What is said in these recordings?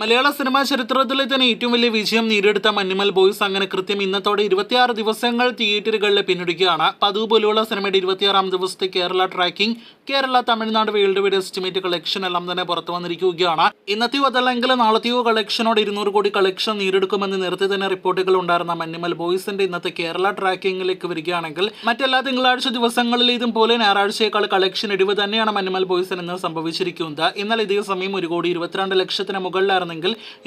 മലയാള cinema ചരിത്രത്തിലെ തന്നെ ഏറ്റവും വലിയ വിജയം നേടിയെടുത്ത മഞ്ഞുമൽ ബോയ്സ് അങ്ങനെ കൃത്യം ഇന്നത്തോടെ 26 ദിവസങ്ങൾ തിയേറ്ററുകളിൽ പിന്നിടുകയാണ്. പതിവ് പോലെയുള്ള സിനിമയുടെ 26ാം ദിവസത്തെ Kerala tracking, Kerala Tamil Nadu world wide estimate collection എല്ലാം തന്നെ പുറത്തു വന്നിരിക്കുകയാണ്. ഇന്നത്തെയോ അതല്ലെങ്കിൽ നാളത്തെയോ കളക്ഷനോട് 200 കോടി കളക്ഷൻ നേടിയെടുക്കുമെന്ന് നേരത്തെ തന്നെ റിപ്പോർട്ടുകൾ ഉണ്ടായിരുന്ന മഞ്ഞുമൽ ബോയ്സിന്റെ ഇന്നത്തെ കേരള ട്രാക്കിംഗിലേക്ക് വരികയാണെങ്കിൽ മറ്റെല്ലാ തിങ്കളാഴ്ച ദിവസങ്ങളിലേതും പോലെ ഞായറാഴ്ചയേക്കാൾ കളക്ഷൻ ഇടിവ് തന്നെയാണ് മഞ്ഞുമൽ ബോയ്സിന് ഇന്ന് സംഭവിച്ചിരിക്കുന്നത്. എന്നാൽ ഇതേ സമയം 1,22 ലക്ഷത്തിന് മുകളിലായിരുന്നെങ്കിൽ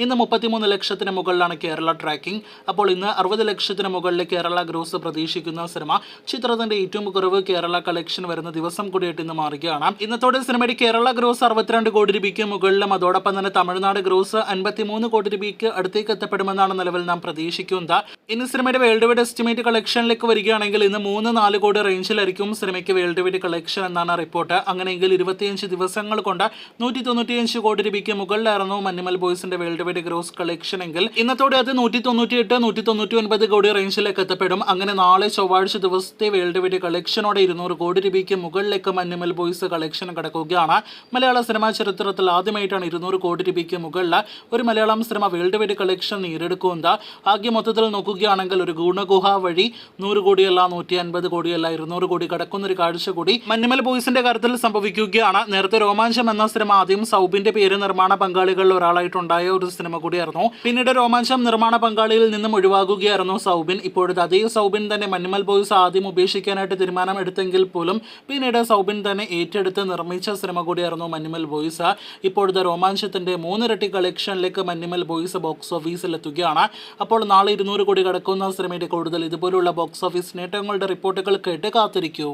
ഇന്ന് 33 ലക്ഷത്തിന് മുകളിലാണ് കേരള ട്രാക്കിംഗ്. അപ്പോൾ ഇന്ന് 60 ലക്ഷത്തിന് മുകളിൽ കേരള ഗ്രോസ് പ്രതീക്ഷിക്കുന്ന സിനിമ ചിത്രത്തിന്റെ ഏറ്റവും കുറവ് കേരള കളക്ഷൻ വരുന്ന ദിവസം കൂടിയായിട്ട് ഇന്ന് മാറുകയാണ്. ഇന്നത്തോടെ സിനിമയുടെ കേരള ഗ്രോസ് 62 കോടി രൂപയ്ക്ക് മുകളിലും അതോടൊപ്പം തന്നെ തമിഴ്നാട് ഗ്രോസ് 53 കോടി രൂപയ്ക്ക് അടുത്തേക്ക് എത്തപ്പെടുമെന്നാണ് നിലവിൽ നാം പ്രതീക്ഷിക്കുന്നത്. ഇന്ന് സിനിമയുടെ വേൾഡ് വൈഡ് എസ്റ്റിമേറ്റ് കളക്ഷനിലേക്ക് വരികയാണെങ്കിൽ ഇന്ന് 3-4 കോടി റേഞ്ചിലായിരിക്കും സിനിമയ്ക്ക് വേൾഡ് വൈഡ് കളക്ഷൻ എന്നാണ് റിപ്പോർട്ട്. അങ്ങനെയെങ്കിൽ 25 ദിവസങ്ങൾ കൊണ്ട് 195 കോടി രൂപയ്ക്ക് മുകളിലായിരുന്നു മഞ്ഞുമൽ ബോയ്സിന്റെ വേൾഡ് വൈഡ് ഗ്രോസ് കളക്ഷൻ എങ്കിൽ ഇന്നത്തോടെ അത് 198-199 കോടി റേഞ്ചിലേക്ക് എത്തപ്പെടും. അങ്ങനെ നാളെ ചൊവ്വാഴ്ച ദിവസത്തെ വേൾഡ് വൈഡ് കളക്ഷനോടെ 200 കോടി രൂപയ്ക്ക് മുകളിലേക്ക് മഞ്ഞുമൽ ബോയ്സ് കളക്ഷൻ കടക്കുകയാണ്. മലയാള സിനിമാ ചരിത്രത്തിൽ ആദ്യമായിട്ടാണ് 200 കോടി രൂപയ്ക്ക് മുകളിൽ ഒരു മലയാളം സിനിമ വേൾഡ് വൈഡ് കളക്ഷൻ നേടിയെടുക്കുന്നത്. ആകെ മൊത്തത്തിൽ നോക്കുകയാണെങ്കിൽ ഒരു ഗുണഗുഹ വഴി 100 കോടിയല്ല, 150 കോടിയല്ല, 200 കോടി കടക്കുന്ന ഒരു കാഴ്ച കൂടി മഞ്ഞുമൽ ബോയ്സിന്റെ കാര്യത്തിൽ സംഭവിക്കുകയാണ്. നേരത്തെ രോമാഞ്ചം എന്ന സിനിമ ആദ്യം സൗബിന്റെ പേര് നിർമ്മാണ പങ്കാളികളിൽ ഒരാളായിട്ടുണ്ടായ ഒരു സിനിമ കൂടിയായിരുന്നു. പിന്നീട് രോമാഞ്ചം നിർമ്മാണ പങ്കാളിയിൽ നിന്നും ഒഴിവാകുകയായിരുന്നു സൗബിൻ. ഇപ്പോഴത്തെ അതേ സൗബിൻ തന്നെ മഞ്ഞുമൽ ബോയ്സ് ആദ്യം ഉപേക്ഷിക്കാനായിട്ട് തീരുമാനം എടുത്തെങ്കിൽ പോലും പിന്നീട് സൗബിൻ തന്നെ ഏറ്റെടുത്ത് നിർമ്മിച്ച സിനിമ കൂടിയായിരുന്നു മഞ്ഞുമൽ ബോയ്സ്. ഇപ്പോഴത്തെ രോമാഞ്ചത്തിന്റെ 3 ഇരട്ടി കളക്ഷനിലേക്ക് മഞ്ഞുമൽ ബോയ്സ് ബോക്സ് ഓഫീസിൽ എത്തുകയാണ്. അപ്പോൾ നാളെ 200 കോടി കടക്കുന്ന സിനിമയുടെ കൂടുതൽ ഇതുപോലുള്ള ബോക്സ് ഓഫീസ് നേട്ടങ്ങളുടെ റിപ്പോർട്ടുകൾ കേട്ട് കാത്തിരിക്കൂ.